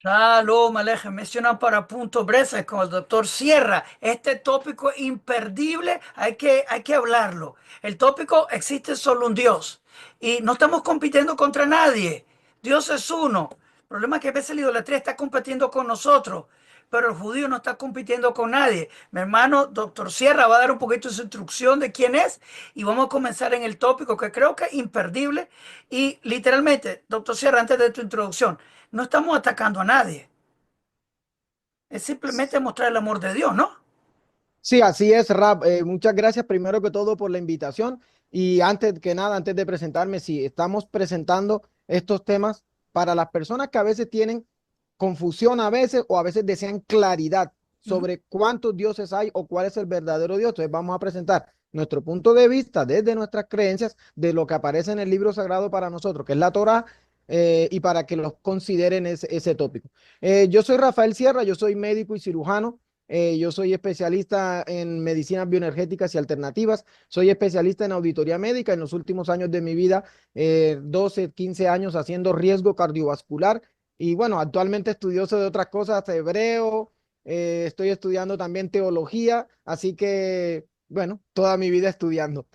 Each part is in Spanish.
Shalom Alejem, mencionan para Punto Bresa con el doctor Sierra. Este tópico es imperdible, hay que hablarlo. El tópico existe solo un Dios y no estamos compitiendo contra nadie. Dios es uno. El problema es que a veces la idolatría está compitiendo con nosotros, pero el judío no está compitiendo con nadie. Mi hermano, doctor Sierra, va a dar un poquito de su instrucción de quién es y vamos a comenzar en el tópico que creo que es imperdible. Y literalmente, doctor Sierra, antes de tu introducción, no estamos atacando a nadie. Es simplemente mostrar el amor de Dios, ¿no? Sí, así es, Rap. Muchas gracias primero que todo por la invitación. Y antes que nada, antes de presentarme, sí, estamos presentando estos temas para las personas que a veces tienen confusión a veces o a veces desean claridad Ujú. sobre cuántos dioses hay o cuál es el verdadero Dios. Entonces vamos a presentar nuestro punto de vista desde nuestras creencias de lo que aparece en el libro sagrado para nosotros, que es la Torá, y para que los consideren ese tópico. Yo soy Rafael Sierra, yo soy médico y cirujano. Yo soy especialista en medicinas bioenergéticas y alternativas. Soy especialista en auditoría médica. En los últimos años de mi vida, 12, 15 años haciendo riesgo cardiovascular. Y bueno, actualmente estudioso de otras cosas, hebreo. Estoy estudiando también teología. Así que, bueno, toda mi vida estudiando.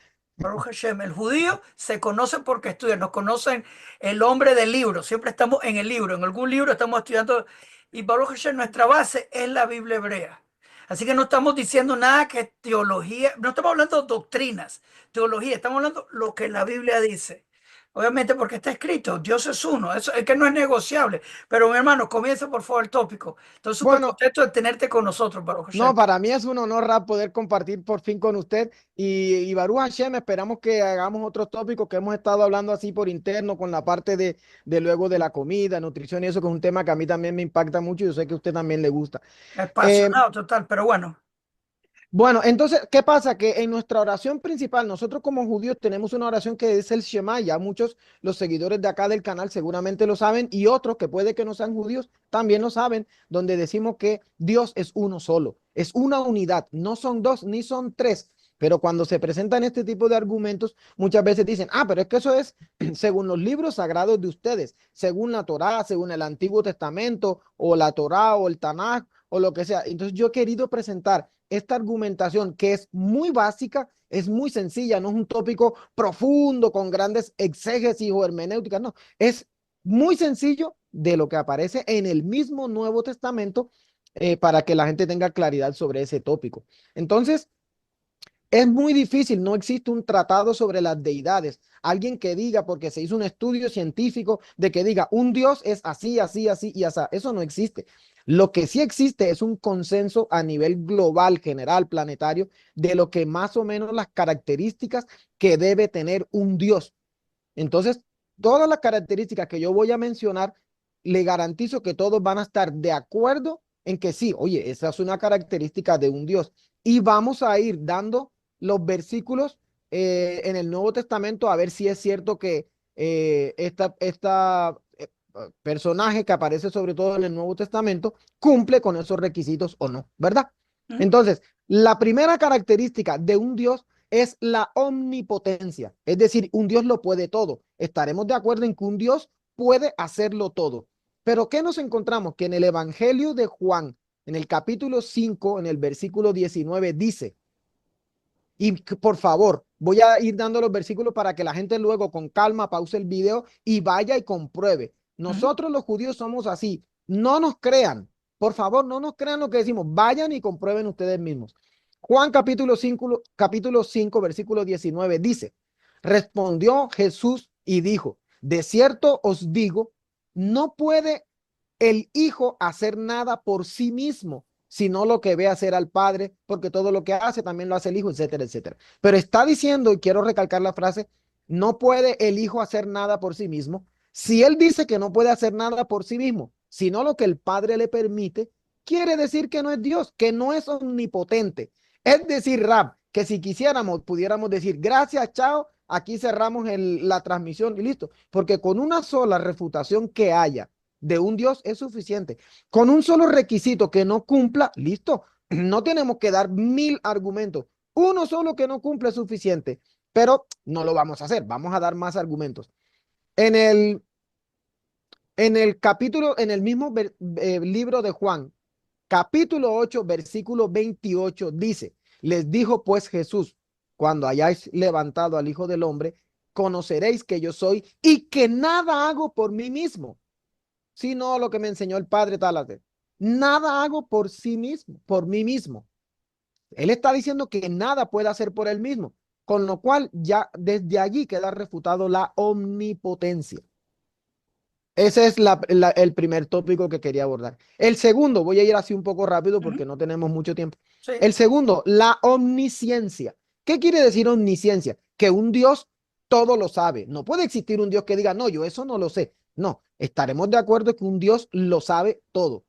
Baruch Hashem, el judío se conoce porque estudia, nos conocen el hombre del libro, siempre estamos en el libro, en algún libro estamos estudiando y Baruch Hashem, nuestra base es la Biblia hebrea. Así que no estamos diciendo nada que teología, no estamos hablando de doctrinas, teología, estamos hablando lo que la Biblia dice. Obviamente porque está escrito, Dios es uno, eso es que no es negociable. Pero mi hermano, comienza por favor el tópico. Estoy súper Bueno, contento de tenerte con nosotros, Baruch Hashem. no, para mí es un honor, Rap, poder compartir por fin con usted. Y Baruch Hashem, esperamos que hagamos otros tópicos que hemos estado hablando así por interno con la parte de luego de la comida, nutrición y eso, que es un tema que a mí también me impacta mucho y yo sé que a usted también le gusta. Eh, Apasionado total, pero bueno. bueno, entonces, ¿qué pasa? Que en nuestra oración principal, nosotros como judíos tenemos una oración que es el Shema. Ya muchos, los seguidores de acá del canal seguramente lo saben, y otros que puede que no sean judíos también lo saben, donde decimos que Dios es uno solo, es una unidad, no son dos ni son tres. Pero cuando se presentan este tipo de argumentos, muchas veces dicen, ah, pero es que eso es según los libros sagrados de ustedes, según la Torá, según el Antiguo Testamento, o la Torá, o el Tanaj, o lo que sea. Entonces yo he querido presentar esta argumentación que es muy básica, es muy sencilla, no es un tópico profundo con grandes exégesis o hermenéuticas, no, es muy sencillo de lo que aparece en el mismo Nuevo Testamento, para que la gente tenga claridad sobre ese tópico. Entonces, es muy difícil, no existe un tratado sobre las deidades. Alguien que diga, porque se hizo un estudio científico de que diga, un Dios es así, así, así y así. Eso no existe. Lo que sí existe es un consenso a nivel global, general, planetario, de lo que más o menos las características que debe tener un Dios. Entonces, todas las características que yo voy a mencionar, le garantizo que todos van a estar de acuerdo en que sí, oye, esa es una característica de un Dios. Y vamos a ir dando los versículos, en el Nuevo Testamento, a ver si es cierto que personaje que aparece sobre todo en el Nuevo Testamento cumple con esos requisitos o no, ¿verdad? ¿Mm? Entonces, la primera característica de un Dios es la omnipotencia, es decir, un Dios lo puede todo. Estaremos de acuerdo en que un Dios puede hacerlo todo. Pero ¿qué nos encontramos? Que en el Evangelio de Juan, en el capítulo 5, en el versículo 19, dice, y por favor, voy a ir dando los versículos para que la gente luego con calma pause el video y vaya y compruebe. ¿Mm? Nosotros los judíos somos así. No nos crean. Por favor, no nos crean lo que decimos. Vayan y comprueben ustedes mismos. Juan capítulo 5 versículo 19 dice, respondió Jesús y dijo, de cierto os digo, no puede el Hijo hacer nada por sí mismo, sino lo que ve hacer al Padre, porque todo lo que hace también lo hace el Hijo, etcétera, etcétera. Pero está diciendo, y quiero recalcar la frase, no puede el Hijo hacer nada por sí mismo. Si Él dice que no puede hacer nada por sí mismo, sino lo que el Padre le permite, quiere decir que no es Dios, que no es omnipotente. Es decir, Rab, que si quisiéramos, pudiéramos decir, gracias, chao, aquí cerramos la transmisión y listo. Porque con una sola refutación que haya de un Dios es suficiente. Con un solo requisito que no cumpla, listo. No tenemos que dar 1000 argumentos. Uno solo que no cumple es suficiente, pero no lo vamos a hacer. Vamos a dar más argumentos. En el En el capítulo, en el mismo libro de Juan, capítulo 8, versículo 28, dice, les dijo pues Jesús, cuando hayáis levantado al Hijo del Hombre, conoceréis que yo soy y que nada hago por mí mismo, sino lo que me enseñó el Padre tal vez. Nada hago por sí mismo, por mí mismo. Él está diciendo que nada puede hacer por él mismo, con lo cual ya desde allí queda refutado la omnipotencia. Ese es el primer tópico que quería abordar. El segundo, voy a ir así un poco rápido Ujú. porque no tenemos mucho tiempo. Sí, El segundo, la omnisciencia. ¿Qué quiere decir omnisciencia? Que un Dios todo lo sabe. No puede existir un Dios que diga, no, yo eso no lo sé. No, estaremos de acuerdo que un Dios lo sabe todo.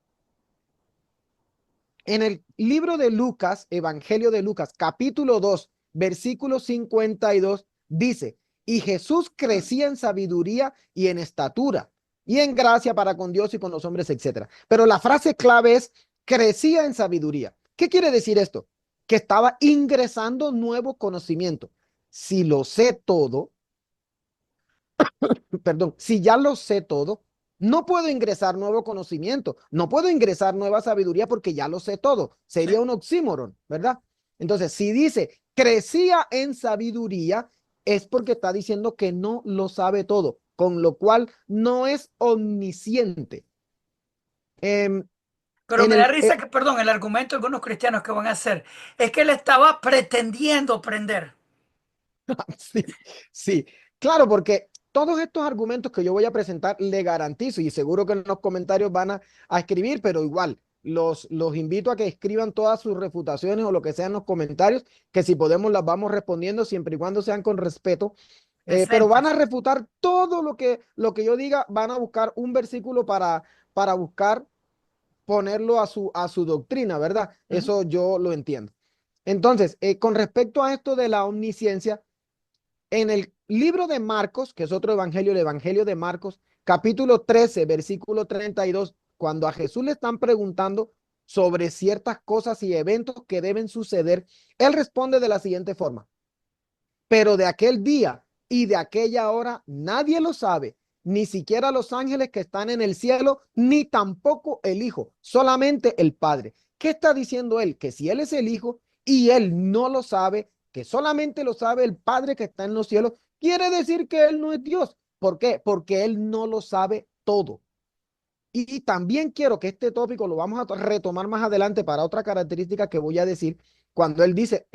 En el libro de Lucas, Evangelio de Lucas, capítulo 2, versículo 52, dice, y Jesús crecía en sabiduría y en estatura y en gracia para con Dios y con los hombres, etcétera. Pero la frase clave es crecía en sabiduría. ¿Qué quiere decir esto? Que estaba ingresando nuevo conocimiento. Si lo sé todo, perdón, si ya lo sé todo, no puedo ingresar nuevo conocimiento, no puedo ingresar nueva sabiduría porque ya lo sé todo. sí. Sería un oxímoron, ¿verdad? Entonces, si dice crecía en sabiduría, es porque está diciendo que no lo sabe todo, con lo cual no es omnisciente. Eh, Pero en me da el, risa que, perdón, el argumento de algunos cristianos que van a hacer es que él estaba pretendiendo aprender. Sí, sí, claro, porque todos estos argumentos que yo voy a presentar le garantizo y seguro que en los comentarios van a escribir, pero igual los invito a que escriban todas sus refutaciones o lo que sea en los comentarios, que si podemos las vamos respondiendo siempre y cuando sean con respeto, pero van a Decentes. refutar todo lo que yo diga, van a buscar un versículo para buscar ponerlo a su doctrina, ¿verdad? Ujú. Eso yo lo entiendo. Entonces, con respecto a esto de la omnisciencia, en el libro de Marcos, que es otro evangelio, el evangelio de Marcos, capítulo 13, versículo 32, cuando a Jesús le están preguntando sobre ciertas cosas y eventos que deben suceder, él responde de la siguiente forma: pero de aquel día y de aquella hora nadie lo sabe, ni siquiera los ángeles que están en el cielo, ni tampoco el Hijo, solamente el Padre. ¿Qué está diciendo él? Que si él es el Hijo y él no lo sabe, que solamente lo sabe el Padre que está en los cielos, quiere decir que él no es Dios. ¿Por qué? Porque él no lo sabe todo. Y también quiero que este tópico lo vamos a retomar más adelante para otra característica que voy a decir cuando él dice,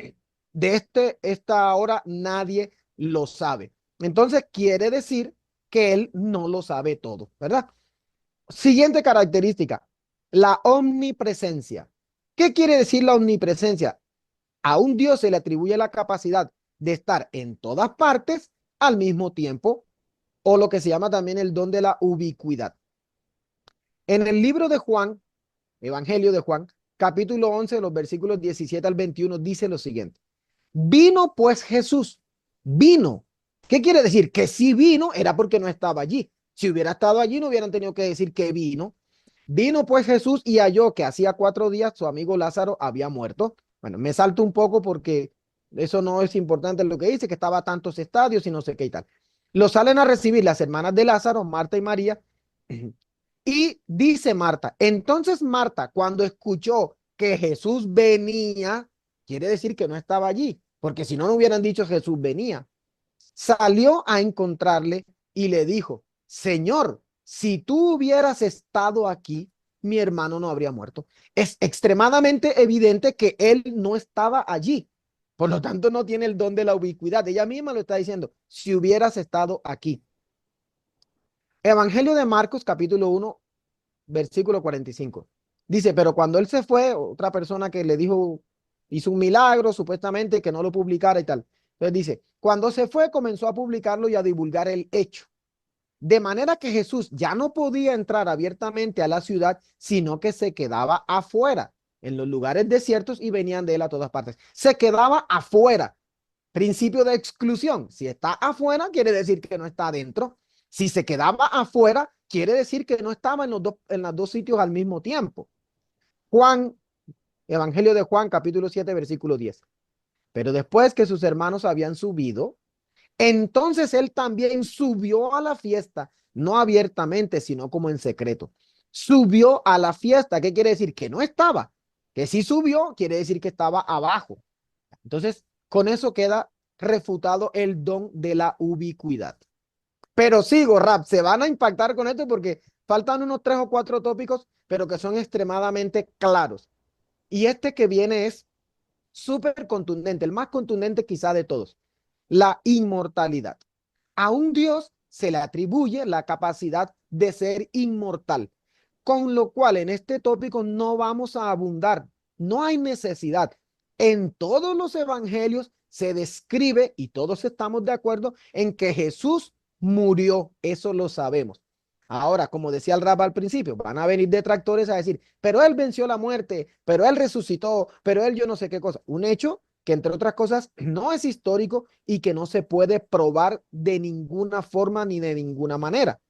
de esta hora nadie lo sabe. Entonces quiere decir que él no lo sabe todo, ¿verdad? Siguiente característica, la omnipresencia. ¿Qué quiere decir la omnipresencia? A un Dios se le atribuye la capacidad de estar en todas partes al mismo tiempo, o lo que se llama también el don de la ubicuidad. En el libro de Juan, Evangelio de Juan, capítulo 11, los versículos 17 al 21, dice lo siguiente. Vino pues Jesús, vino. ¿Qué quiere decir? Que si vino era porque no estaba allí. Si hubiera estado allí no hubieran tenido que decir que vino. Vino pues Jesús y halló que hacía 4 días su amigo Lázaro había muerto. Bueno, me salto un poco porque eso no es importante lo que dice, que estaba a tantos estadios y no sé qué y tal. Lo salen a recibir las hermanas de Lázaro, Marta y María. Y dice Marta, entonces Marta, cuando escuchó que Jesús venía, quiere decir que no estaba allí, porque si no, no hubieran dicho Jesús venía. Salió a encontrarle y le dijo, Señor, si tú hubieras estado aquí, mi hermano no habría muerto. Es extremadamente evidente que él no estaba allí. Por lo tanto, no tiene el don de la ubicuidad. Ella misma lo está diciendo, si hubieras estado aquí. Evangelio de Marcos, capítulo 1, versículo 45. Dice, pero cuando él se fue, otra persona que le dijo, hizo un milagro, supuestamente, que no lo publicara y tal. Entonces dice, cuando se fue, comenzó a publicarlo y a divulgar el hecho. De manera que Jesús ya no podía entrar abiertamente a la ciudad, sino que se quedaba afuera, en los lugares desiertos y venían de él a todas partes. Se quedaba afuera. Principio de exclusión. Si está afuera, quiere decir que no está adentro. Si se quedaba afuera, quiere decir que no estaba en los dos sitios al mismo tiempo. Juan, Evangelio de Juan, capítulo 7, versículo 10. Pero después que sus hermanos habían subido, entonces él también subió a la fiesta no abiertamente, sino como en secreto. Subió a la fiesta. ¿Qué quiere decir? Que no estaba. Que si subió, quiere decir que estaba abajo. Entonces, con eso queda refutado el don de la ubicuidad. Pero sigo, Rap, se van a impactar con esto porque faltan unos 3 o 4 tópicos, pero que son extremadamente claros. Y este que viene es súper contundente, el más contundente quizá de todos, la inmortalidad. A un Dios se le atribuye la capacidad de ser inmortal, con lo cual en este tópico no vamos a abundar, no hay necesidad. En todos los evangelios se describe, y todos estamos de acuerdo, en que Jesús murió, eso lo sabemos. Ahora, como decía el rap al principio, van a venir detractores a decir, pero él venció la muerte, pero él resucitó, pero él yo no sé qué cosa. Un hecho que entre otras cosas no es histórico y que no se puede probar de ninguna forma ni de ninguna manera,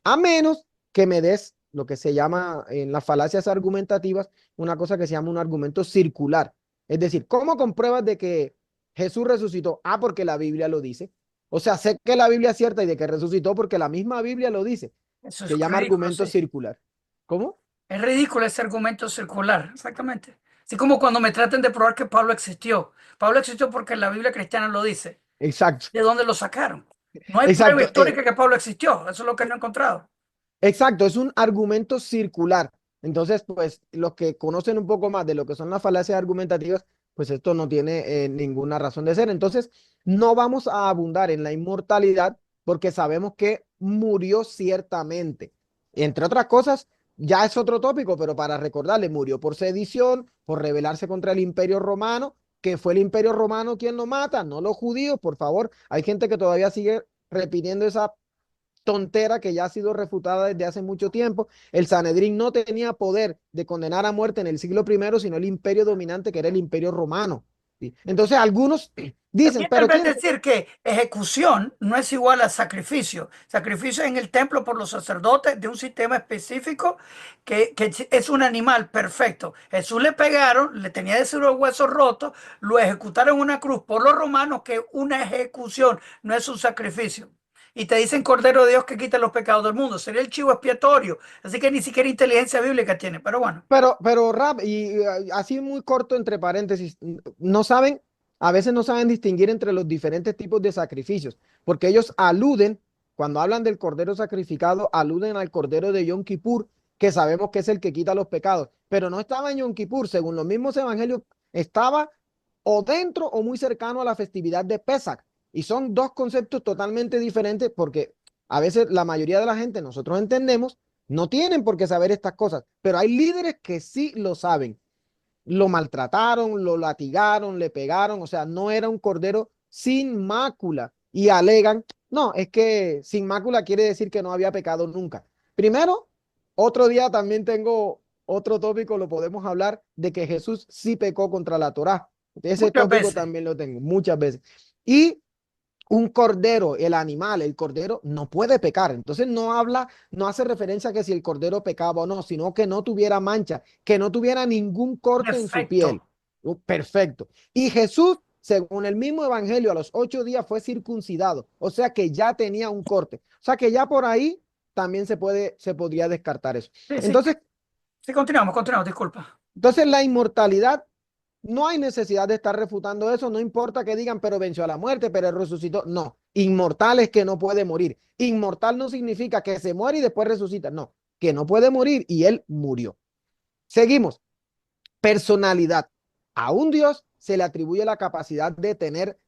a menos que me des lo que se llama en las falacias argumentativas, una cosa que se llama un argumento circular. Es decir, ¿cómo compruebas de que Jesús resucitó? Ah, porque la Biblia lo dice. O sea, sé que la Biblia es cierta y de que resucitó porque la misma Biblia lo dice. Eso es Se llama ridículo, argumento sí. circular. ¿Cómo? Es ridículo ese argumento circular, exactamente. Así como cuando me traten de probar que Pablo existió. Pablo existió porque la Biblia cristiana lo dice. Exacto, ¿De dónde lo sacaron? No hay prueba exacto. histórica que Pablo existió. Eso es lo que no he encontrado. Exacto, es un argumento circular. Entonces, pues los que conocen un poco más de lo que son las falacias argumentativas, pues esto no tiene ninguna razón de ser. Entonces, no vamos a abundar en la inmortalidad porque sabemos que murió ciertamente. Entre otras cosas, ya es otro tópico, pero para recordarle, murió por sedición, por rebelarse contra el Imperio Romano, que fue el Imperio Romano quien lo mata, no los judíos, por favor. Hay gente que todavía sigue repitiendo esa tontera que ya ha sido refutada desde hace mucho tiempo. El Sanedrín no tenía poder de condenar a muerte en el siglo I, sino el imperio dominante que era el imperio romano. ¿Sí? Entonces algunos dicen, También tal pero vez ¿quién? decir que ejecución no es igual a sacrificio. Sacrificio en el templo por los sacerdotes de un sistema específico que es un animal perfecto. Jesús le pegaron, le tenía de ser los huesos rotos, lo ejecutaron en una cruz por los romanos, que una ejecución no es un sacrificio. Y te dicen Cordero de Dios que quita los pecados del mundo. Sería el chivo expiatorio. Así que ni siquiera inteligencia bíblica tiene. Pero bueno, Pero Rap, y así muy corto entre paréntesis, no saben, a veces no saben distinguir entre los diferentes tipos de sacrificios, porque ellos aluden, cuando hablan del cordero sacrificado, aluden al cordero de Yom Kippur, que sabemos que es el que quita los pecados, pero no estaba en Yom Kippur, según los mismos evangelios, estaba o dentro o muy cercano a la festividad de Pesach, y son dos conceptos totalmente diferentes, porque a veces la mayoría de la gente, nosotros entendemos, no tienen por qué saber estas cosas, pero hay líderes que sí lo saben. Lo maltrataron, lo latigaron, le pegaron, o sea, no era un cordero sin mácula y alegan, no, es que sin mácula quiere decir que no había pecado nunca. Primero, otro día también tengo otro tópico, lo podemos hablar de que Jesús sí pecó contra la Torá. Ese muchas tópico veces. también lo tengo muchas veces. Y un cordero, el animal, el cordero no puede pecar. Entonces no habla, no hace referencia a que si el cordero pecaba o no, sino que no tuviera mancha, que no tuviera ningún corte en su Perfecto. piel. Perfecto. Y Jesús, según el mismo evangelio, a los 8 días fue circuncidado. O sea que ya tenía un corte. O sea que ya por ahí también se podría descartar eso. Sí, sí. Entonces, Sí, continuamos, disculpa. la inmortalidad no hay necesidad de estar refutando eso, no importa que digan, pero venció a la muerte, pero resucitó. No, inmortal es que no puede morir. Inmortal no significa que se muere y después resucita, no, que no puede morir y él murió. Seguimos. Personalidad. A un Dios se le atribuye la capacidad de tener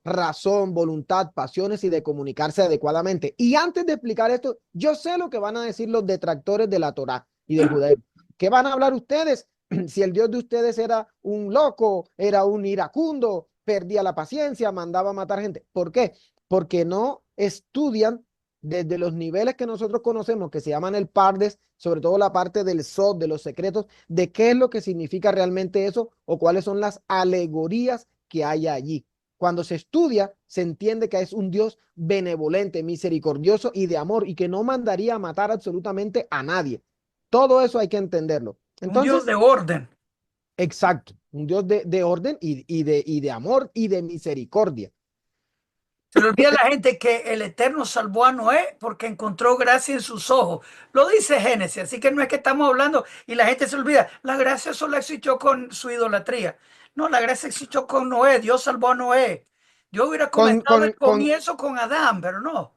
razón, voluntad, pasiones y de comunicarse adecuadamente. Y antes de explicar esto, yo sé lo que van a decir los detractores de la Torá y del judaísmo. ¿Qué van a hablar ustedes? Si el Dios de ustedes era un loco, era un iracundo, perdía la paciencia, mandaba a matar gente. ¿Por qué? Porque no estudian desde los niveles que nosotros conocemos, que se llaman el Pardes, sobre todo la parte del Sod, de los secretos, de qué es lo que significa realmente eso o cuáles son las alegorías que hay allí. Cuando se estudia, se entiende que es un Dios benevolente, misericordioso y de amor y que no mandaría a matar absolutamente a nadie. Todo eso hay que entenderlo. Un Dios Entonces, de orden. exacto, un Dios de orden y de amor y de misericordia. Se le olvida a la gente que el Eterno salvó a Noé porque encontró gracia en sus ojos. Lo dice Génesis, así que no es que estamos hablando y la gente se olvida. La gracia solo existió con su idolatría. No, la gracia existió con Noé. Dios salvó a Noé. Yo hubiera Con, comenzado el con, con, comienzo con Adán, pero no.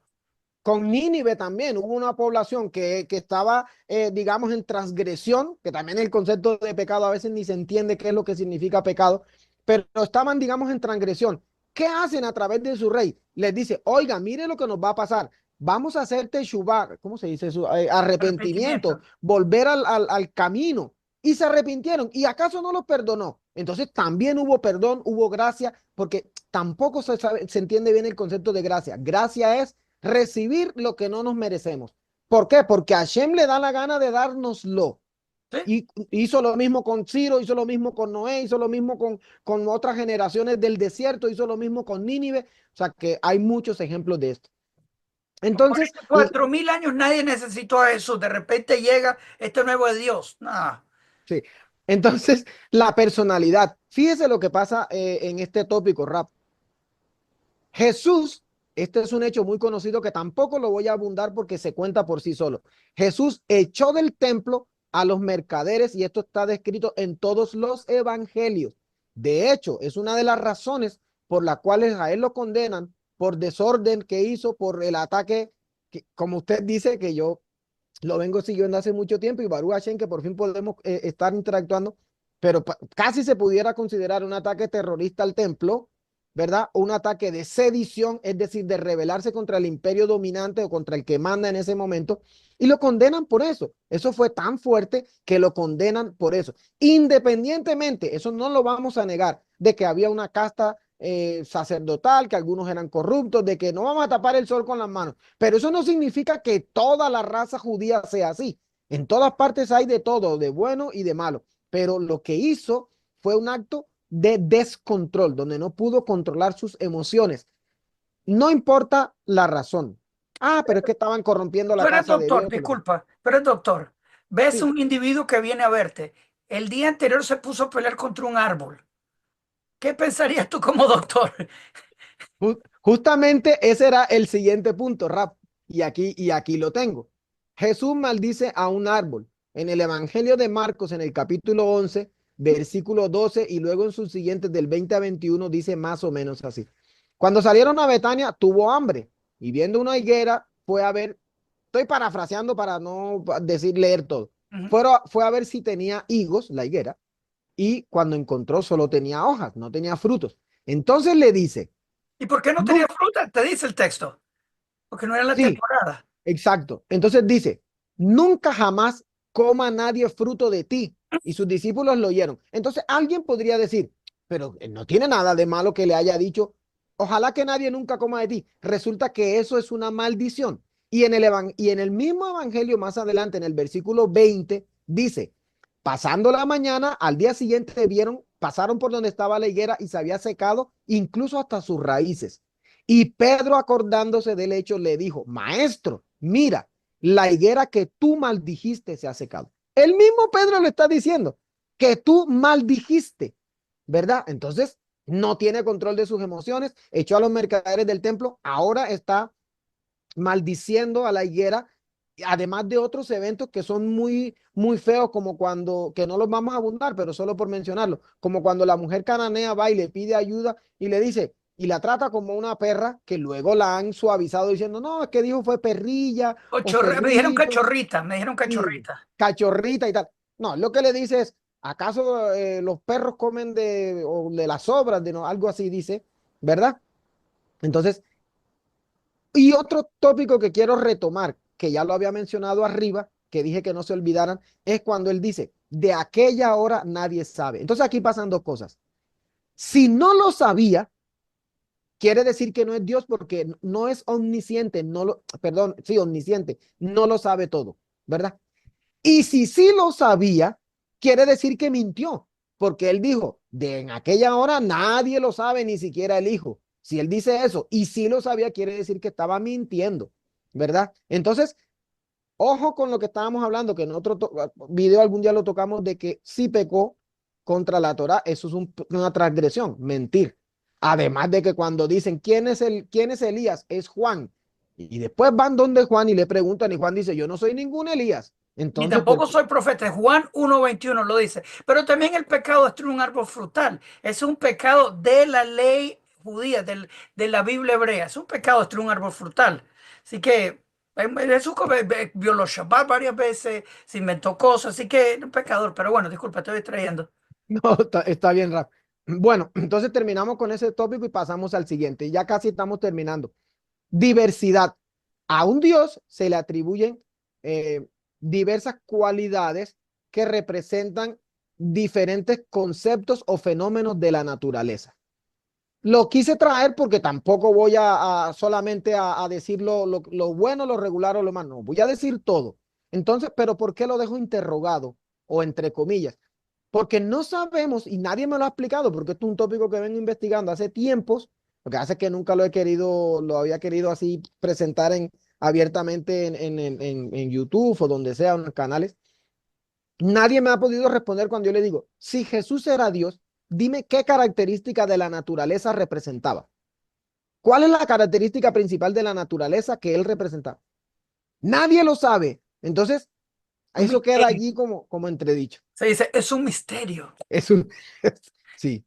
Con Nínive también hubo una población que estaba, digamos, en transgresión, que también el concepto de pecado a veces ni se entiende qué es lo que significa pecado, pero estaban, digamos, en transgresión. ¿Qué hacen a través de su rey? Les dice, oiga, mire lo que nos va a pasar. Vamos a hacer teshuvah, ¿cómo se dice eso? Arrepentimiento, Arrepentimiento. volver al camino. Y se arrepintieron. ¿Y acaso no los perdonó? Entonces también hubo perdón, hubo gracia, porque tampoco se entiende bien el concepto de gracia. Gracia es recibir lo que no nos merecemos. ¿Por qué? Porque a Hashem le da la gana de dárnoslo. ¿Sí? Y hizo lo mismo con Ciro, hizo lo mismo con Noé, hizo lo mismo con otras generaciones del desierto, hizo lo mismo con Nínive. O sea que hay muchos ejemplos de esto. Por Entonces, eso 4000 años nadie necesitó a Jesús. De repente llega este nuevo de Dios. Nada. sí. Entonces, la personalidad. Fíjese lo que pasa en este tópico, Rap. Jesús, este es un hecho muy conocido que tampoco lo voy a abundar porque se cuenta por sí solo. Jesús echó del templo a los mercaderes y esto está descrito en todos los evangelios. De hecho, es una de las razones por las cuales a él lo condenan por desorden que hizo, por el ataque, que, como usted dice, que yo lo vengo siguiendo hace mucho tiempo y Baruch Hashem que por fin podemos estar interactuando, pero casi se pudiera considerar un ataque terrorista al templo, ¿verdad? O un ataque de sedición, es decir, de rebelarse contra el imperio dominante o contra el que manda en ese momento, y lo condenan por eso. Eso fue tan fuerte que lo condenan por eso. Independientemente, eso no lo vamos a negar, de que había una casta sacerdotal, que algunos eran corruptos, de que no vamos a tapar el sol con las manos. Pero eso no significa que toda la raza judía sea así. En todas partes hay de todo, de bueno y de malo. Pero lo que hizo fue un acto de descontrol, donde no pudo controlar sus emociones. No importa la razón. Ah, pero es que estaban corrompiendo Tú la eres casa de doctor, Dios. disculpa, pero eres doctor. Ves Sí, un individuo que viene a verte. El día anterior se puso a pelear contra un árbol. ¿Qué pensarías tú como doctor? justamente ese era el siguiente punto, Rap. Y aquí lo tengo. Jesús maldice a un árbol. En el Evangelio de Marcos, en el capítulo 11, versículo 12, y luego en sus siguientes del 20 a 21, dice más o menos así. Cuando salieron a Betania, tuvo hambre y viendo una higuera, fue a ver, estoy parafraseando para no decir leer todo, Ujú. fue a ver si tenía higos, la higuera, y cuando encontró solo tenía hojas, no tenía frutos. Entonces le dice, ¿Y por qué no tenía no, fruta? Te dice el texto. Porque no era la sí, temporada. exacto. Entonces dice, nunca jamás coma nadie fruto de ti. Y sus discípulos lo oyeron. Entonces alguien podría decir, pero no tiene nada de malo que le haya dicho, ojalá que nadie nunca coma de ti. Resulta que eso es una maldición. Y en el mismo evangelio más adelante, en el versículo 20, dice, pasando la mañana, al día siguiente pasaron por donde estaba la higuera y se había secado incluso hasta sus raíces. Y Pedro, acordándose del hecho, le dijo, maestro, mira, la higuera que tú maldijiste se ha secado. El mismo Pedro le está diciendo que tú maldijiste, ¿verdad? Entonces, no tiene control de sus emociones, echó a los mercaderes del templo, ahora está maldiciendo a la higuera, además de otros eventos que son muy, muy feos, como cuando, que no los vamos a abundar, pero solo por mencionarlo, como cuando la mujer cananea va y le pide ayuda y le dice, y la trata como una perra, que luego la han suavizado diciendo, no, es que dijo fue perrilla o Me dijeron perrito, cachorrita, me dijeron y cachorrita. cachorrita y tal. No, lo que le dice es, ¿acaso los perros comen o de las sobras, de no, algo así dice, ¿verdad? Entonces, y otro tópico que quiero retomar, que ya lo había mencionado arriba, que dije que no se olvidaran, es cuando él dice, de aquella hora nadie sabe. Entonces aquí pasan dos cosas. Si no lo sabía, quiere decir que no es Dios porque no es omnisciente, perdón, sí, omnisciente, no lo sabe todo, ¿verdad? Y si sí lo sabía, quiere decir que mintió, porque él dijo, de en aquella hora nadie lo sabe, ni siquiera el hijo. Si él dice eso y sí lo sabía, quiere decir que estaba mintiendo, ¿verdad? Entonces, ojo con lo que estábamos hablando, que en otro video algún día lo tocamos de que sí pecó contra la Torah, eso es una transgresión, mentir. Además de que cuando dicen quién es Elías, es Juan. Y después van donde Juan y le preguntan y Juan dice, yo no soy ningún Elías. Ni Entonces, tampoco soy profeta. Juan 1:21 lo dice. Pero también el pecado destruye un árbol frutal. Es un pecado de la ley judía, de la Biblia hebrea. Es un pecado destruir un árbol frutal. Así que Jesús violó Shabbat varias veces, se inventó cosas, así que es un pecador. Pero bueno, disculpa, estoy distrayendo. no, está bien, Rap. Bueno, entonces terminamos con ese tópico y pasamos al siguiente. Ya casi estamos terminando. Diversidad. A un Dios se le atribuyen eh, diversas cualidades que representan diferentes conceptos o fenómenos de la naturaleza. Lo quise traer porque tampoco voy a solamente a decir lo bueno, lo regular o lo malo. No, voy a decir todo. Entonces, pero ¿por qué lo dejo interrogado o entre comillas? Porque no sabemos y nadie me lo ha explicado, porque esto es un tópico que vengo investigando hace tiempos, lo que hace que nunca lo había querido así presentar abiertamente en YouTube o donde sea, en los canales. Nadie me ha podido responder cuando yo le digo, si Jesús era Dios, dime qué característica de la naturaleza representaba. ¿Cuál es la característica principal de la naturaleza que él representaba? Nadie lo sabe. Entonces, Un eso queda misterio. allí como entredicho. Se dice, es un misterio. Es un, sí.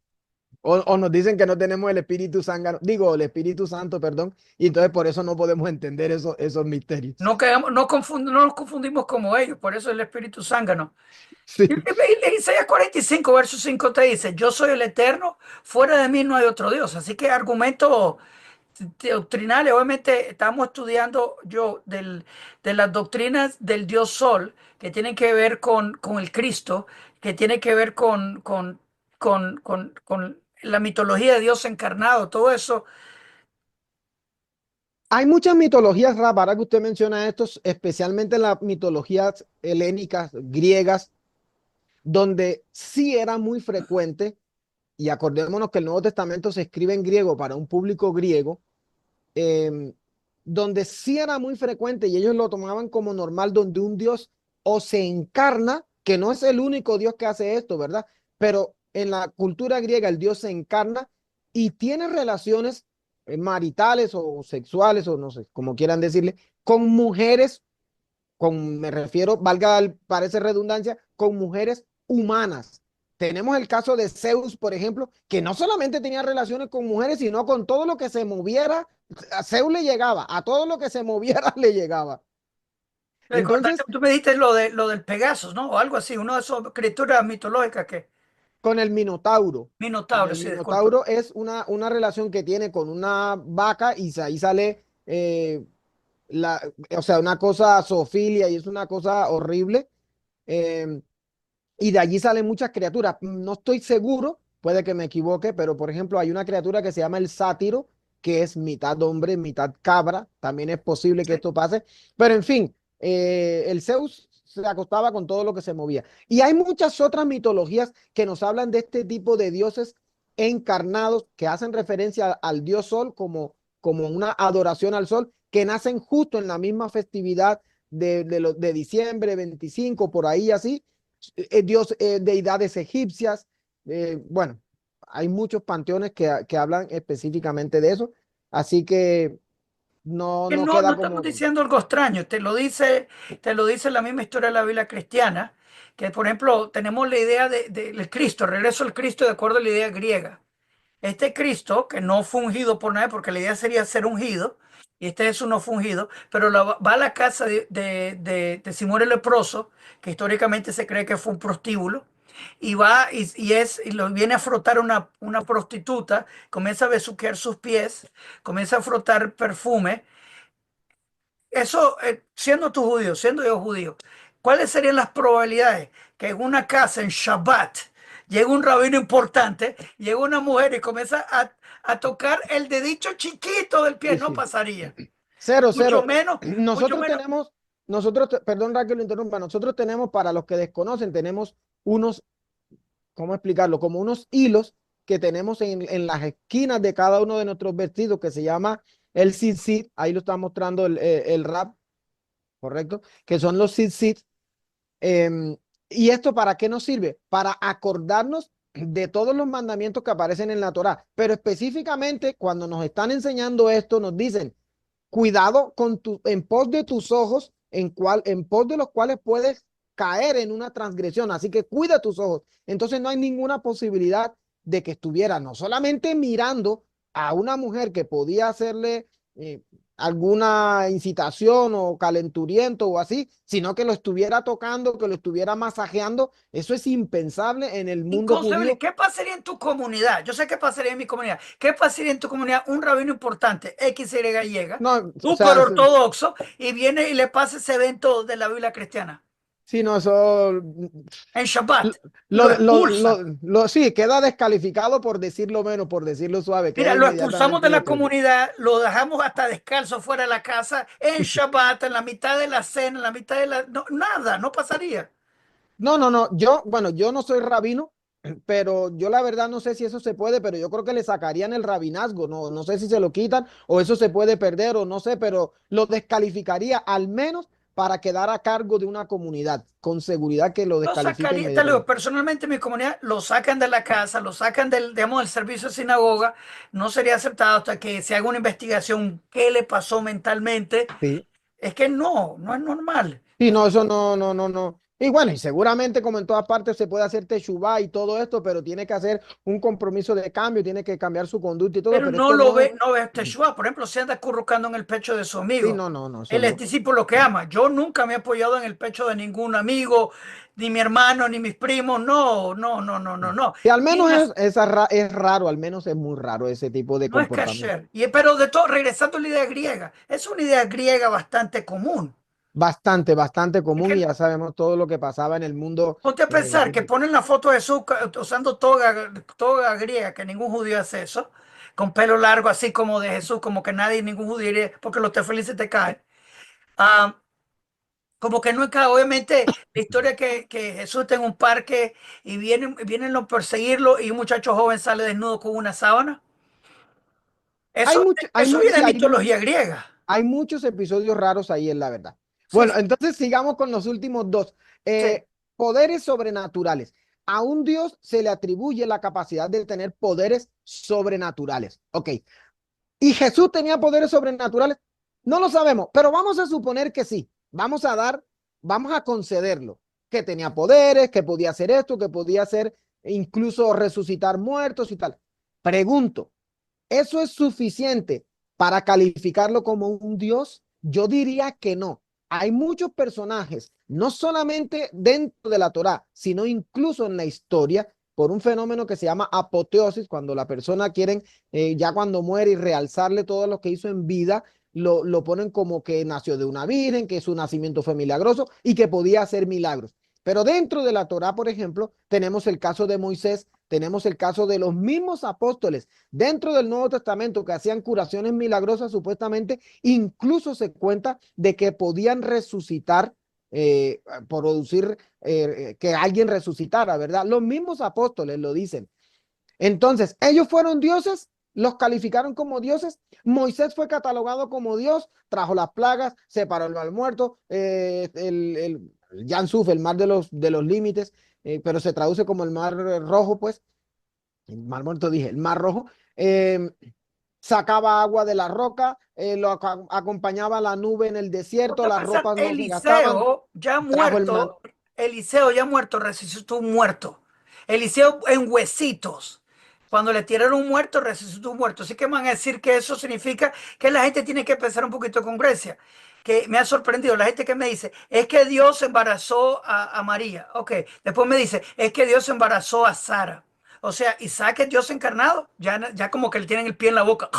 O nos dicen que no tenemos el Espíritu Santo, digo, el Espíritu Santo, perdón, y entonces por eso no podemos entender esos misterios. No nos confundimos como ellos, por eso el Espíritu Zángano. Sí. Y Isaías 45, verso 5 te dice, yo soy el Eterno, fuera de mí no hay otro Dios. Así que argumentos doctrinales, obviamente estamos estudiando de las doctrinas del Dios Sol, que tienen que ver con el Cristo, que tiene que ver con la mitología de Dios encarnado, todo eso. Hay muchas mitologías raras, ahora que usted menciona estos, especialmente las mitologías helénicas, griegas, donde sí era muy frecuente, y acordémonos que el Nuevo Testamento se escribe en griego para un público griego, eh, donde sí era muy frecuente y ellos lo tomaban como normal, donde un Dios o se encarna, que no es el único Dios que hace esto, ¿verdad? Pero en la cultura griega el Dios se encarna y tiene relaciones maritales o sexuales o no sé, como quieran decirle, con mujeres, me refiero, parece redundancia, con mujeres humanas. Tenemos el caso de Zeus, por ejemplo, que no solamente tenía relaciones con mujeres, sino con todo lo que se moviera. A Zeus le llegaba, a todo lo que se moviera le llegaba. Recordá que Entonces, tú me dijiste lo del Pegasus, ¿no? O algo así, uno de esas criaturas mitológicas que... con el Minotauro. Con Minotauro, el sí, disculpa. Minotauro es una relación que tiene con una vaca y ahí sale, la, o sea, una cosa zoofilia y es una cosa horrible. Eh, y de allí salen muchas criaturas. No estoy seguro, puede que me equivoque, pero por ejemplo hay una criatura que se llama el sátiro, que es mitad hombre, mitad cabra. También es posible que Sí. esto pase. Pero en fin, el Zeus se acostaba con todo lo que se movía. Y hay muchas otras mitologías que nos hablan de este tipo de dioses encarnados que hacen referencia al dios Sol como una adoración al Sol, que nacen justo en la misma festividad de diciembre 25, por ahí así deidades egipcias. Bueno, hay muchos panteones que hablan específicamente de eso, así que Que no no queda estamos como... diciendo algo extraño, te lo dice la misma historia de la Biblia cristiana, que por ejemplo tenemos la idea del Cristo, regreso al Cristo de acuerdo a la idea griega. Este Cristo, que no fue ungido por nadie, porque la idea sería ser ungido, y este Jesús no fue ungido, pero va a la casa de Simón el leproso, que históricamente se cree que fue un prostíbulo, y va y lo viene a frotar una prostituta, comienza a besuquear sus pies, comienza a frotar perfume. Eso, siendo tú judío, siendo yo judío, ¿cuáles serían las probabilidades que en una casa en Shabbat llegue un rabino importante, llegue una mujer y comienza a tocar el dedito chiquito del pie? Sí, No sí. pasaría. Cero, Mucho cero. menos, mucho Nosotros menos. tenemos, perdón, Raquel, lo interrumpa, nosotros tenemos, para los que desconocen, tenemos unos, ¿cómo explicarlo? Como unos hilos que tenemos en las esquinas de cada uno de nuestros vestidos que se llama el tzitzit, ahí lo está mostrando el rap, ¿correcto? Que son los tzitzit. ¿Y esto para qué nos sirve? Para acordarnos de todos los mandamientos que aparecen en la Torá, pero específicamente cuando nos están enseñando esto, nos dicen, cuidado con en pos de tus ojos, en pos de los cuales puedes caer en una transgresión. Así que cuida tus ojos. Entonces no hay ninguna posibilidad de que estuviera no solamente mirando a una mujer que podía hacerle alguna incitación o calenturiento o así, sino que lo estuviera tocando, que lo estuviera masajeando. Eso es impensable en el mundo Inconcebible. judío. ¿Qué pasaría en tu comunidad? Yo sé qué pasaría en mi comunidad. ¿Qué pasaría en tu comunidad? Un rabino importante, XY llega, No, o súper sea, ortodoxo, y viene y le pasa ese evento de la Biblia cristiana sí, no, eso en Shabbat y lo expulsa. sí, queda descalificado por decirlo menos, por decirlo suave, Mira, queda lo expulsamos inmediatamente de la descalificado. comunidad, lo dejamos hasta descalzo fuera de la casa, en Shabbat, en la mitad de la cena, en la mitad de la... No, nada, no pasaría. No, no, no, yo, bueno, yo no soy rabino, pero yo la verdad no sé si eso se puede, pero yo creo que le sacarían el rabinazgo, no, no sé si se lo quitan o eso se puede perder o no sé, pero lo descalificaría al menos para quedar a cargo de una comunidad, con seguridad que lo Lo descalifica sacaría, te lo digo, inmediatamente. personalmente en mi comunidad lo sacan de la casa, lo sacan del, digamos, del servicio de sinagoga, no sería aceptado hasta que se haga una investigación qué le pasó mentalmente. Sí. Es que no, no es normal. Sí, no, eso no, no, no, no. Y bueno, y seguramente como en todas partes se puede hacer teshuvá y todo esto, pero tiene que hacer un compromiso de cambio, tiene que cambiar su conducta y todo, Pero pero no esto lo no es. ve, no ve Teshua. Por ejemplo, se anda acurrucando en el pecho de su Sí, amigo. no, no, no, eso Él es no. discípulo que ama. Yo nunca me he apoyado en el pecho de ningún amigo, ni mi hermano, ni mis primos. No, no, no, no, no, no. Y al Y menos es raro, al menos es muy raro ese tipo de no es comportamiento. kasher. Pero de todo, regresando a la idea griega, es una idea griega bastante común. Bastante, bastante Es común y que ya sabemos todo lo que pasaba en el mundo. ponte a pensar que ponen la foto de Jesús usando toga, toga griega, que ningún judío hace eso, con pelo largo así como de Jesús, como que nadie, ningún judío iría, porque los tefilices te caen. Ah, como que nunca, obviamente, la historia que Jesús está en un parque y vienen a perseguirlo y un muchacho joven sale desnudo con una sábana. Hay Eso, mucho, eso viene sí, de mitología griega. hay muchos episodios raros ahí, en la verdad. Sí, Bueno, entonces sigamos con los últimos dos. sí. Poderes sobrenaturales. A un Dios se le atribuye la capacidad de tener poderes sobrenaturales. Ok. ¿Y Jesús tenía poderes sobrenaturales? No lo sabemos, pero vamos a suponer que sí. Vamos a concederlo. Que tenía poderes, que podía hacer esto, que podía hacer incluso resucitar muertos y tal. Pregunto, ¿eso es suficiente para calificarlo como un dios? Yo diría que no. Hay muchos personajes, no solamente dentro de la Torá, sino incluso en la historia, por un fenómeno que se llama apoteosis, cuando la persona quieren, ya cuando muere y realzarle todo lo que hizo en vida, lo ponen como que nació de una virgen, que su nacimiento fue milagroso y que podía hacer milagros. Pero dentro de la Torá, por ejemplo, tenemos el caso de Moisés, tenemos el caso de los mismos apóstoles dentro del Nuevo Testamento que hacían curaciones milagrosas supuestamente, incluso se cuenta de que podían resucitar, producir que alguien resucitara, ¿verdad? Los mismos apóstoles lo dicen. Entonces, ellos fueron dioses, los calificaron como dioses. Moisés fue catalogado como Dios, trajo las plagas, separó el mal muerto, el Yam Suf, el mar de los límites, pero se traduce como el mar rojo, pues el mar muerto dije, el mar rojo, eh, sacaba agua de la roca, acompañaba la nube en el desierto, Ponte a las pensar, ropas no se gastaban, trajo el man. Eliseo ya muerto, resucitó un muerto. Eliseo en huesitos. Cuando le tiraron un muerto, resucitó un muerto. Así que van a decir que eso significa que la gente tiene que pensar un poquito con Grecia. Que me ha sorprendido la gente que me dice, es que Dios embarazó a María. Ok, después me dice, es que Dios embarazó a Sara. O sea, Isaac es Dios encarnado. Ya como que le tienen el pie en la boca.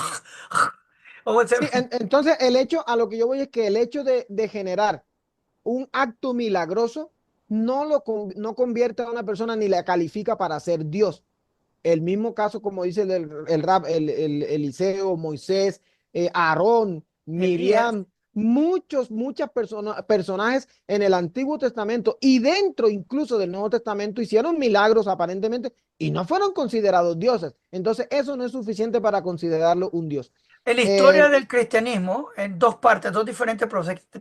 O sea, Sí, entonces el hecho, a lo que yo voy es que el hecho de generar un acto milagroso no convierte a una persona ni la califica para ser Dios. El mismo caso, como dice Eliseo, Moisés, Aarón, Elías. Miriam, muchas personajes en el Antiguo Testamento y dentro incluso del Nuevo Testamento hicieron milagros aparentemente y no fueron considerados dioses. Entonces, eso no es suficiente para considerarlo un dios. En la historia del cristianismo, en dos partes, dos diferentes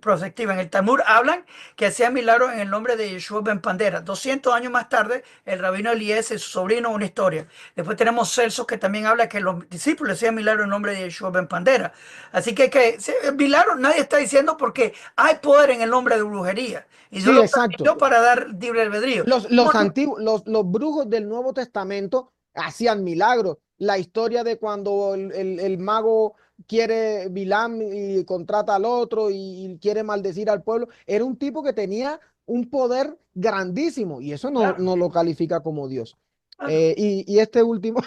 perspectivas. En el Talmud hablan que hacía milagros en el nombre de Yeshua ben Pandera. 200 años más tarde, el rabino Eliezer y su sobrino, una historia. Después tenemos Celso, que también habla que los discípulos hacían milagros en nombre de Yeshua ben Pandera. Así que sí, milagros nadie está diciendo porque hay poder en el nombre de brujería. Y Dios Sí, lo exacto. permitió para dar libre albedrío. Los antiguos, los brujos del Nuevo Testamento hacían milagros. La historia de cuando el mago quiere Bilam y contrata al otro y quiere maldecir al pueblo, era un tipo que tenía un poder grandísimo y eso Claro, no lo califica como Dios. claro. Y este último,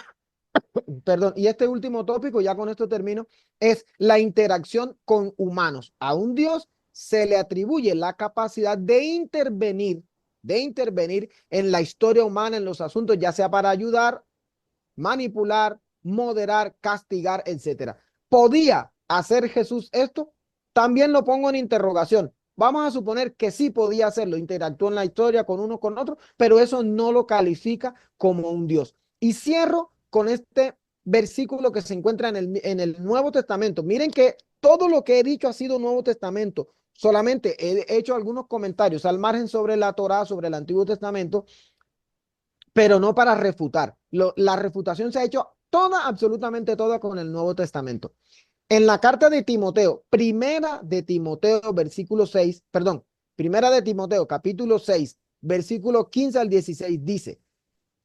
perdón, y este último tópico, ya con esto termino, es la interacción con humanos. A un Dios se le atribuye la capacidad de intervenir en la historia humana, en los asuntos, ya sea para ayudar, manipular, moderar, castigar, etcétera. ¿Podía hacer Jesús esto? También lo pongo en interrogación. Vamos a suponer que sí podía hacerlo, interactuó en la historia con uno con otro, pero eso no lo califica como un Dios. Y cierro con este versículo que se encuentra en el Nuevo Testamento. Miren que todo lo que he dicho ha sido Nuevo Testamento. Solamente he hecho algunos comentarios al margen sobre la Torá, sobre el Antiguo Testamento, pero no para refutar. La refutación se ha hecho toda, absolutamente toda con el Nuevo Testamento. En la carta de Timoteo, primera de Timoteo, versículo 6, perdón, primera de Timoteo, capítulo 6, versículo 15 al 16, dice,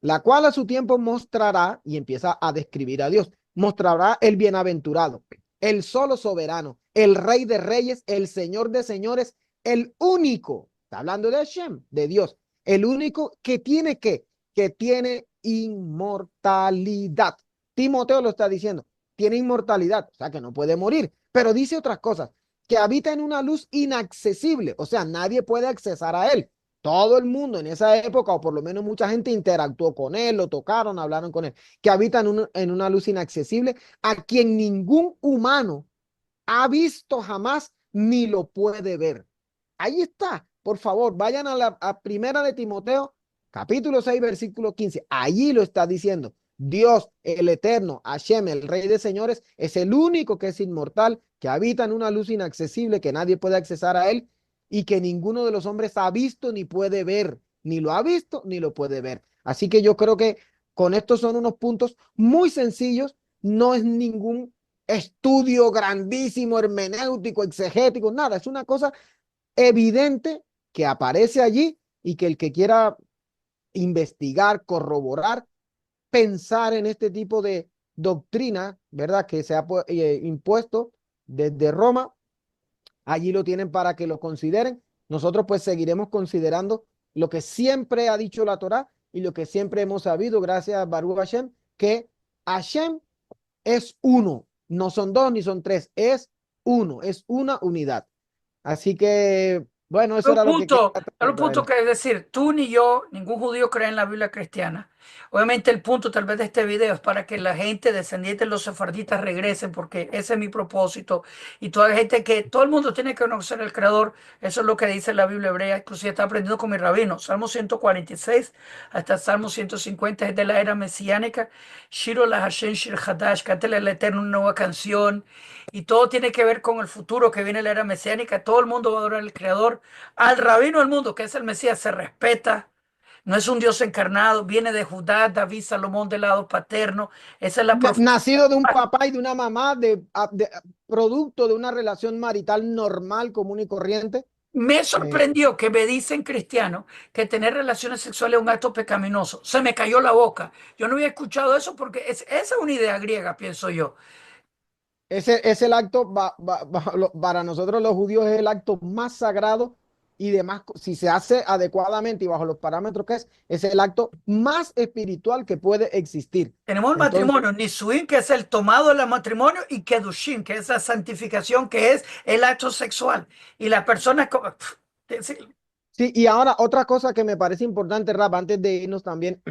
la cual a su tiempo mostrará, y empieza a describir a Dios, mostrará el bienaventurado, el solo soberano, el rey de reyes, el señor de señores, el único, está hablando de Hashem, de Dios, el único que tiene inmortalidad. Timoteo lo está diciendo, tiene inmortalidad, o sea que no puede morir, pero dice otras cosas, que habita en una luz inaccesible, o sea, nadie puede accesar a él. Todo el mundo en esa época, o por lo menos mucha gente, interactuó con él, lo tocaron, hablaron con él, que habita en una luz inaccesible, a quien ningún humano ha visto jamás ni lo puede ver. Ahí está. Por favor, vayan a primera de Timoteo, capítulo 6, versículo 15. Allí lo está diciendo. Dios, el eterno, Hashem, el rey de señores, es el único que es inmortal, que habita en una luz inaccesible, que nadie puede accesar a él y que ninguno de los hombres ha visto ni puede ver, ni lo ha visto ni lo puede ver. Así que yo creo que con estos son unos puntos muy sencillos, no es ningún estudio grandísimo, hermenéutico, exegético, nada, es una cosa evidente que aparece allí y que el que quiera investigar, corroborar, pensar en este tipo de doctrina, ¿verdad? Que se ha impuesto desde Roma, allí lo tienen para que lo consideren. Nosotros pues seguiremos considerando lo que siempre ha dicho la Torá y lo que siempre hemos sabido, gracias a Baruch Hashem, que Hashem es uno, no son dos ni son tres, es uno, es una unidad. Así que, bueno, eso era lo que quería Hay un punto traer. que es decir, tú ni yo, ningún judío cree en la Biblia cristiana. Obviamente el punto tal vez de este video es para que la gente descendiente de los sefarditas regresen, porque ese es mi propósito. Y toda la gente que, todo el mundo tiene que conocer al Creador, eso es lo que dice la Biblia hebrea, inclusive está aprendiendo con mi rabino. Salmo 146 hasta Salmo 150 es de la era mesiánica. Shiro la Hashem Shir Hadash, cántale al Eterno una nueva canción. Y todo tiene que ver con el futuro que viene la era mesiánica. Todo el mundo va a adorar al Creador. Al rabino del mundo, que es el Mesías, se respeta. No es un Dios encarnado, viene de Judá, David, Salomón del lado paterno. Esa es la profecía. Nacido de un papá y de una mamá, producto de una relación marital normal, común y corriente. Me Eh, sorprendió que me dicen cristianos que tener relaciones sexuales es un acto pecaminoso. Se me cayó la boca. Yo no había escuchado eso porque esa es una idea griega, pienso yo. ese es el acto, para nosotros los judíos es el acto más sagrado y demás, si se hace adecuadamente y bajo los parámetros que es el acto más espiritual que puede existir. Tenemos el Entonces, matrimonio, Nisuin, que es el tomado del matrimonio, y Kedushin, que es la santificación, que es el acto sexual. Y la persona... sí, y ahora otra cosa que me parece importante, Rap, antes de irnos también,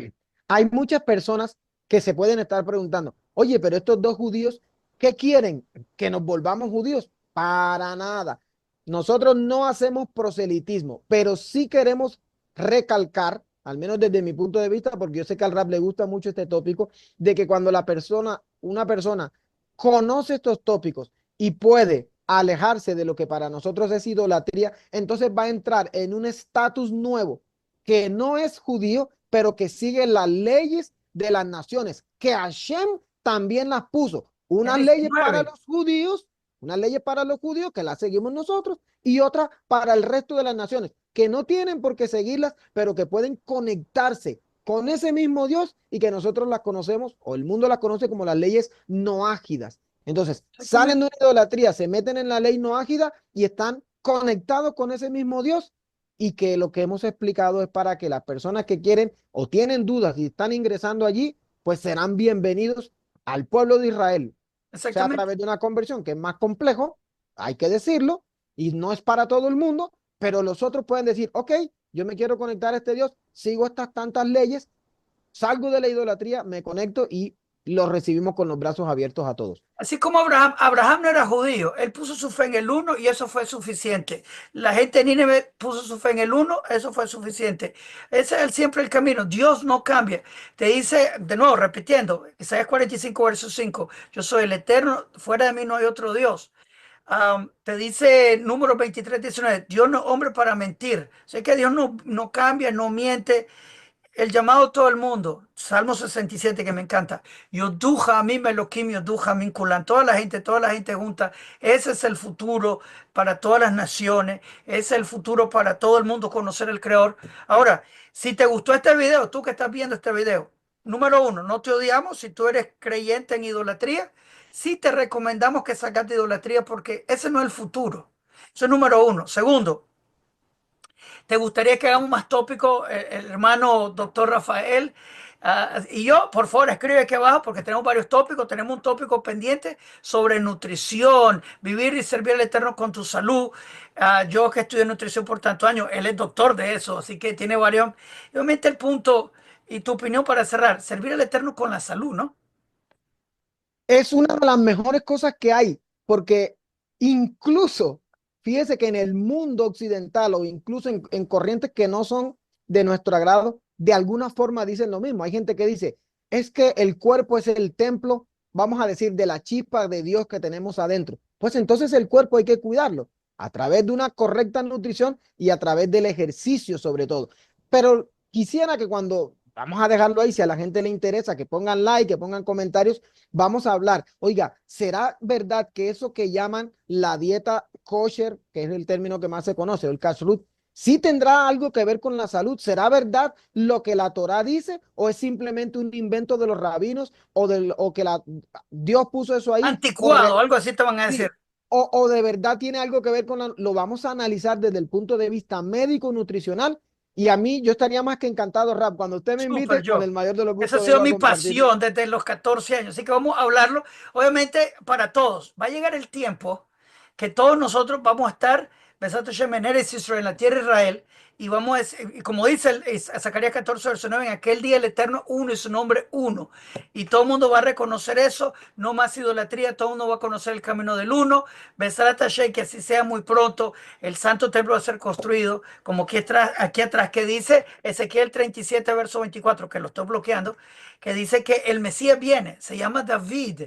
hay muchas personas que se pueden estar preguntando, oye, pero estos dos judíos, ¿qué quieren? ¿Que nos volvamos judíos? Para nada. Nosotros no hacemos proselitismo, pero sí queremos recalcar, al menos desde mi punto de vista, porque yo sé que al Rap le gusta mucho este tópico, de que cuando una persona conoce estos tópicos y puede alejarse de lo que para nosotros es idolatría, entonces va a entrar en un estatus nuevo que no es judío, pero que sigue las leyes de las naciones, que Hashem también las puso. El Unas leyes para 19. los judíos, unas leyes para los judíos que las seguimos nosotros y otras para el resto de las naciones, que no tienen por qué seguirlas, pero que pueden conectarse con ese mismo Dios y que nosotros las conocemos o el mundo las conoce como las leyes noágidas. Entonces, salen de Exactamente. una idolatría, se meten en la ley noágida y están conectados con ese mismo Dios y que lo que hemos explicado es para que las personas que quieren o tienen dudas y están ingresando allí, pues serán bienvenidos al pueblo de Israel, sea a Exactamente. través de una conversión que es más complejo, hay que decirlo, y no es para todo el mundo, pero los otros pueden decir, ok, yo me quiero conectar a este Dios, sigo estas tantas leyes, salgo de la idolatría, me conecto y los recibimos con los brazos abiertos a todos. Así como Abraham no era judío, él puso su fe en el uno y eso fue suficiente. La gente de Nínive puso su fe en el uno, eso fue suficiente. Ese es siempre el camino. Dios no cambia. Te dice, de nuevo, repitiendo, Isaías 45, verso 5, yo soy el eterno, fuera de mí no hay otro Dios. Te dice número 23, 19, Dios no es hombre para mentir. Sé que Dios no cambia, no miente. El llamado a todo el mundo, Salmo 67 que me encanta. Yoduja a mí Meloquim, Yoduja a mí Kulan. Toda la gente junta. Ese es el futuro para todas las naciones. Ese es el futuro para todo el mundo conocer el Creador. Ahora, si te gustó este video, tú que estás viendo este video, número uno, no te odiamos si tú eres creyente en idolatría. Sí te recomendamos que salgas de idolatría porque ese no es el futuro. Eso es número uno. Segundo, ¿te gustaría que hagamos más tópicos, el hermano doctor Rafael? Y yo, por favor, escribe aquí abajo porque tenemos varios tópicos. Tenemos un tópico pendiente sobre nutrición, vivir y servir al Eterno con tu salud. Yo que estudié nutrición por tantos años, él es doctor de eso, así que tiene varios. Y obviamente el punto y tu opinión para cerrar, servir al Eterno con la salud, ¿no? Es una de las mejores cosas que hay, porque incluso, fíjese que en el mundo occidental o incluso en corrientes que no son de nuestro agrado, de alguna forma dicen lo mismo. Hay gente que dice, es que el cuerpo es el templo, vamos a decir, de la chispa de Dios que tenemos adentro. Pues entonces el cuerpo hay que cuidarlo a través de una correcta nutrición y a través del ejercicio sobre todo. Pero quisiera que cuando, vamos a dejarlo ahí, si a la gente le interesa, que pongan like, que pongan comentarios, vamos a hablar. Oiga, ¿será verdad que eso que llaman la dieta kosher, que es el término que más se conoce, el kashrut, sí tendrá algo que ver con la salud? ¿Será verdad lo que la Torá dice o es simplemente un invento de los rabinos o que Dios puso eso ahí? Anticuado, algo así te van a decir. Sí, o de verdad tiene algo que ver con lo vamos a analizar desde el punto de vista médico, nutricional. Y a mí, yo estaría más que encantado, Rap. Cuando usted me Súper invite, con yo. el mayor de los Esa ha gustos sido vengo a mi compartir. pasión desde los 14 años. Así que vamos a hablarlo. Obviamente, para todos. Va a llegar el tiempo que todos nosotros vamos a estar, Besat Hashem, en Eretz Israel, en la tierra de Israel. Y vamos a, y como dice Zacarías 14, verso 9, en aquel día el Eterno uno y su nombre uno. Y todo el mundo va a reconocer eso. No más idolatría. Todo el mundo va a conocer el camino del uno. Besat Hashem, que así sea muy pronto. El santo templo va a ser construido. Como aquí atrás que dice Ezequiel 37, verso 24, que lo estoy bloqueando, que dice que el Mesías viene, se llama David.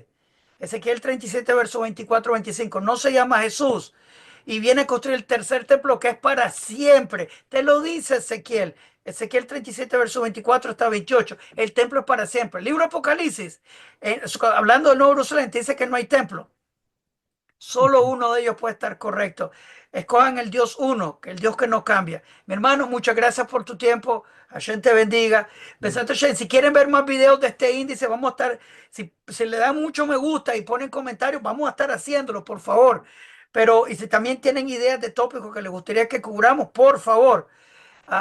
Ezequiel 37, verso 24, 25, no se llama Jesús. Y viene a construir el tercer templo que es para siempre. Te lo dice Ezequiel. Ezequiel 37, verso 24 hasta 28. El templo es para siempre. El libro Apocalipsis, hablando del Nuevo Jerusalén, te dice que no hay templo. Solo uno de ellos puede estar correcto. Escojan el Dios uno, que el Dios que no cambia. Mi hermano, muchas gracias por tu tiempo. Hashem te bendiga. Besate Hashem. Si quieren ver más videos de este índice, vamos a estar, si le dan mucho me gusta y ponen comentarios, vamos a estar haciéndolo, por favor. Pero, y si también tienen ideas de tópicos que les gustaría que cubramos, por favor.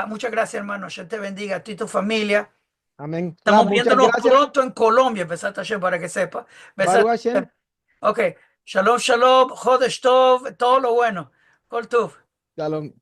Muchas gracias, hermano. Hashem te bendiga a ti y tu familia. Amén. Rap, Estamos muchas viéndonos gracias. pronto en Colombia, Besate Hashem, para que sepa. Baruch Besate Hashem. Hashem. Ok, shalom, shalom, Jodesh Tov, todo lo bueno. Kol Tuv. Shalom.